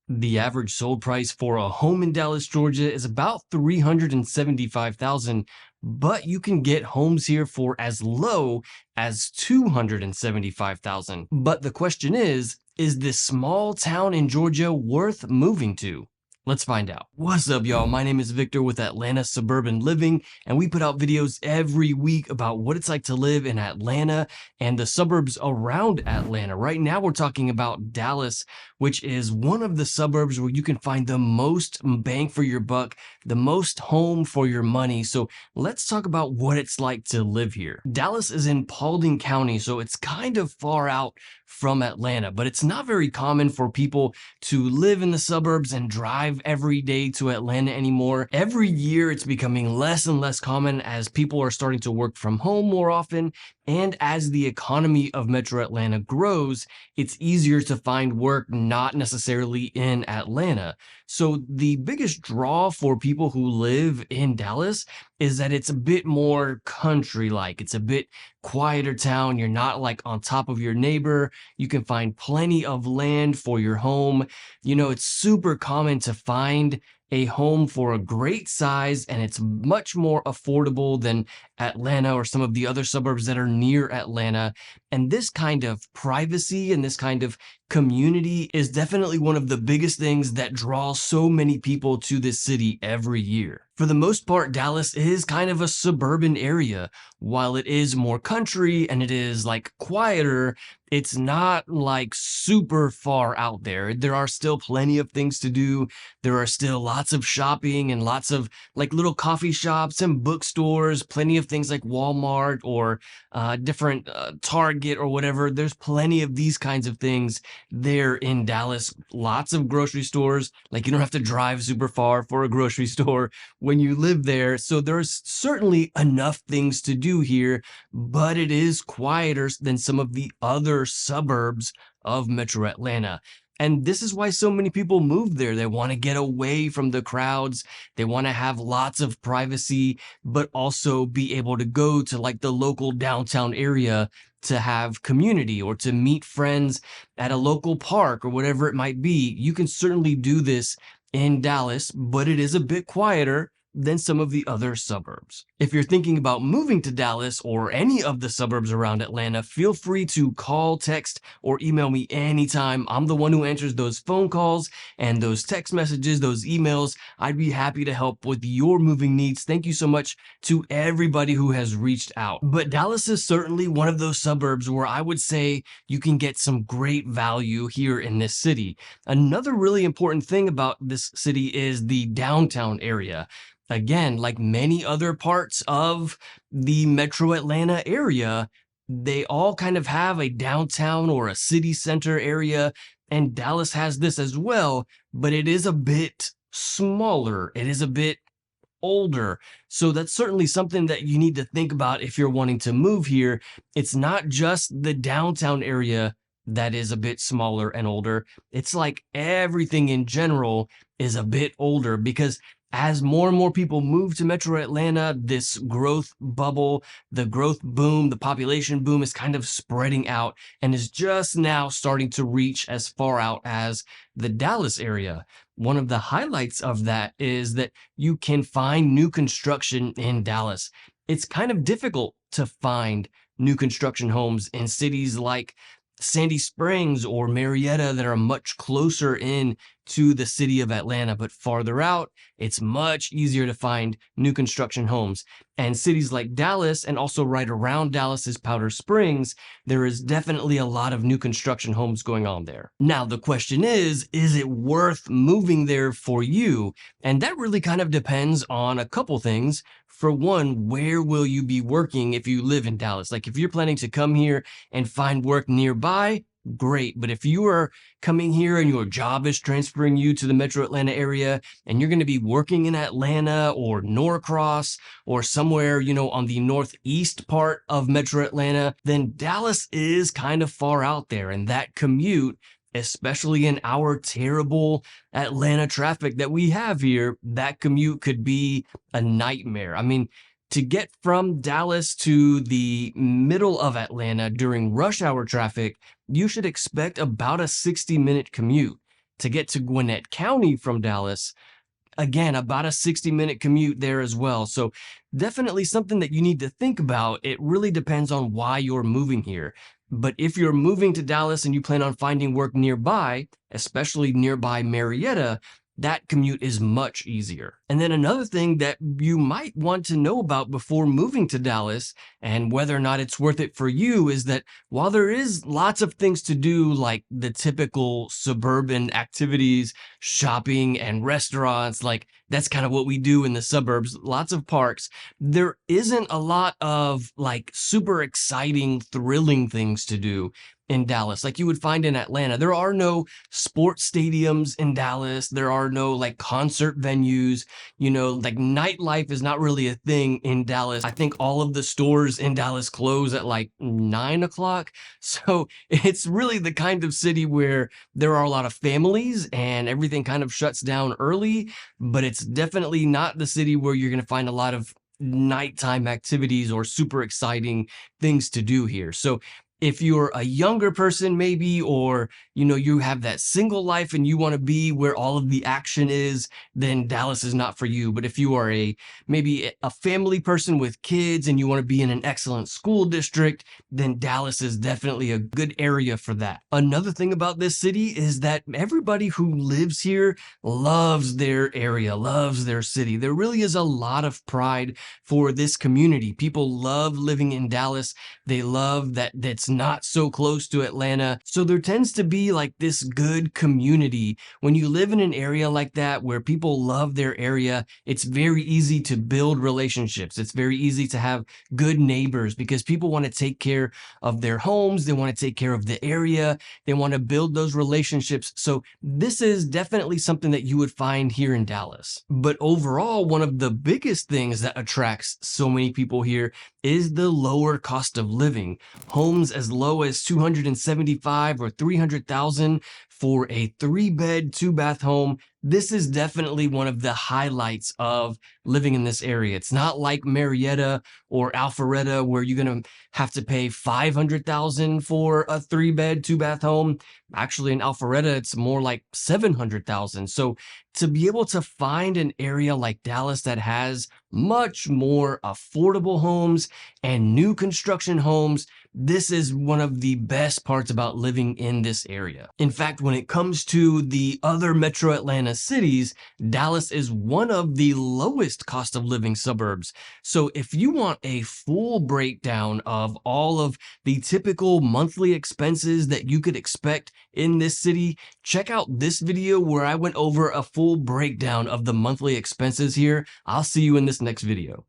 The average sold price for a home in Dallas, Georgia is about 375,000, but you can get homes here for as low as 275,000. But the question is this small town in Georgia worth moving to? Let's find out. What's up, y'all? My name is Victor with Atlanta Suburban Living, and we put out videos every week about what it's like to live in Atlanta and the suburbs around Atlanta. Right now, we're talking about Dallas, which is one of the suburbs where you can find the most bang for your buck, the most home for your money. So let's talk about what it's like to live here. Dallas is in Paulding County, so it's kind of far out from Atlanta, but it's not very common for people to live in the suburbs and drive every day to Atlanta anymore. Every year, it's becoming less and less common as people are starting to work from home more often. And as the economy of Metro Atlanta grows, it's easier to find work not necessarily in Atlanta. So the biggest draw for people who live in Dallas is that it's a bit more country-like. It's a bit quieter town. You're not like on top of your neighbor. You can find plenty of land for your home. You know, it's super common to find a home for a great size, and it's much more affordable than Atlanta or some of the other suburbs that are near Atlanta. And this kind of privacy and this kind of community is definitely one of the biggest things that draws so many people to this city every year. For the most part, Dallas is kind of a suburban area. While it is more country and it is like quieter, it's not like super far out there. There are still plenty of things to do. There are still lots of shopping and lots of like little coffee shops and bookstores, plenty of things like Walmart or different Target or whatever. There's plenty of these kinds of things there in Dallas. Lots of grocery stores. Like you don't have to drive super far for a grocery store when you live there. So there's certainly enough things to do here, but it is quieter than some of the other suburbs of Metro Atlanta. And this is why so many people move there. They want to get away from the crowds. They want to have lots of privacy, but also be able to go to like the local downtown area to have community or to meet friends at a local park or whatever it might be. You can certainly do this in Dallas, but it is a bit quieter than some of the other suburbs. If you're thinking about moving to Dallas or any of the suburbs around Atlanta, feel free to call, text, or email me anytime. I'm the one who answers those phone calls and those text messages, those emails. I'd be happy to help with your moving needs. Thank you so much to everybody who has reached out. But Dallas is certainly one of those suburbs where I would say you can get some great value here in this city. Another really important thing about this city is the downtown area. Again, like many other parts of the Metro Atlanta area, they all kind of have a downtown or a city center area, and Dallas has this as well, but it is a bit smaller. It is a bit older. So that's certainly something that you need to think about if you're wanting to move here. It's not just the downtown area that is a bit smaller and older. It's like everything in general is a bit older because as more and more people move to Metro Atlanta, this growth bubble, the growth boom, the population boom is kind of spreading out and is just now starting to reach as far out as the Dallas area. One of the highlights of that is that you can find new construction in Dallas. It's kind of difficult to find new construction homes in cities like Sandy Springs or Marietta that are much closer in to the city of Atlanta, but farther out, it's much easier to find new construction homes. And cities like Dallas and also right around Dallas's Powder Springs, there is definitely a lot of new construction homes going on there. Now, the question is it worth moving there for you? And that really kind of depends on a couple things. For one, where will you be working if you live in Dallas? Like if you're planning to come here and find work nearby, great. But if you are coming here and your job is transferring you to the Metro Atlanta area and you're going to be working in Atlanta or Norcross or somewhere, you know, on the northeast part of Metro Atlanta, then Dallas is kind of far out there. And that commute, especially in our terrible Atlanta traffic that we have here, that commute could be a nightmare. I mean, to get from Dallas to the middle of Atlanta during rush hour traffic, you should expect about a 60-minute commute. To get to Gwinnett County from Dallas, again, about a 60-minute commute there as well. So definitely something that you need to think about. It really depends on why you're moving here. But if you're moving to Dallas and you plan on finding work nearby, especially nearby Marietta, that commute is much easier. And then another thing that you might want to know about before moving to Dallas and whether or not it's worth it for you is that while there is lots of things to do, like the typical suburban activities, shopping and restaurants, like that's kind of what we do in the suburbs, lots of parks, there isn't a lot of like super exciting, thrilling things to do in Dallas, like you would find in Atlanta. There are no sports stadiums in Dallas. There are no like concert venues, like nightlife is not really a thing in Dallas. I think all of the stores in Dallas close at like 9 o'clock. So it's really the kind of city where there are a lot of families and everything kind of shuts down early, but it's definitely not the city where you're going to find a lot of nighttime activities or super exciting things to do here. So if you're a younger person maybe, or you have that single life and you want to be where all of the action is, then Dallas is not for you. But if you are maybe a family person with kids and you want to be in an excellent school district, then Dallas is definitely a good area for that. Another thing about this city is that everybody who lives here loves their area, loves their city. There really is a lot of pride for this community. People love living in Dallas. They love that that's not so close to Atlanta. So there tends to be like this good community. When you live in an area like that where people love their area, it's very easy to build relationships. It's very easy to have good neighbors because people want to take care of their homes. They want to take care of the area. They want to build those relationships. So this is definitely something that you would find here in Dallas. But overall, one of the biggest things that attracts so many people here is the lower cost of living. Homes as low as 275 or 300,000 for a 3-bed, 2-bath home. This is definitely one of the highlights of living in this area. It's not like Marietta or Alpharetta where you're going to have to pay 500,000 for a 3-bed, 2-bath home. Actually, in Alpharetta, it's more like 700,000. So to be able to find an area like Dallas that has much more affordable homes and new construction homes, this is one of the best parts about living in this area. In fact, when it comes to the other metro Atlanta cities, Dallas is one of the lowest cost of living suburbs. So if you want a full breakdown of all of the typical monthly expenses that you could expect in this city, check out this video where I went over a full breakdown of the monthly expenses here. I'll see you in this next video.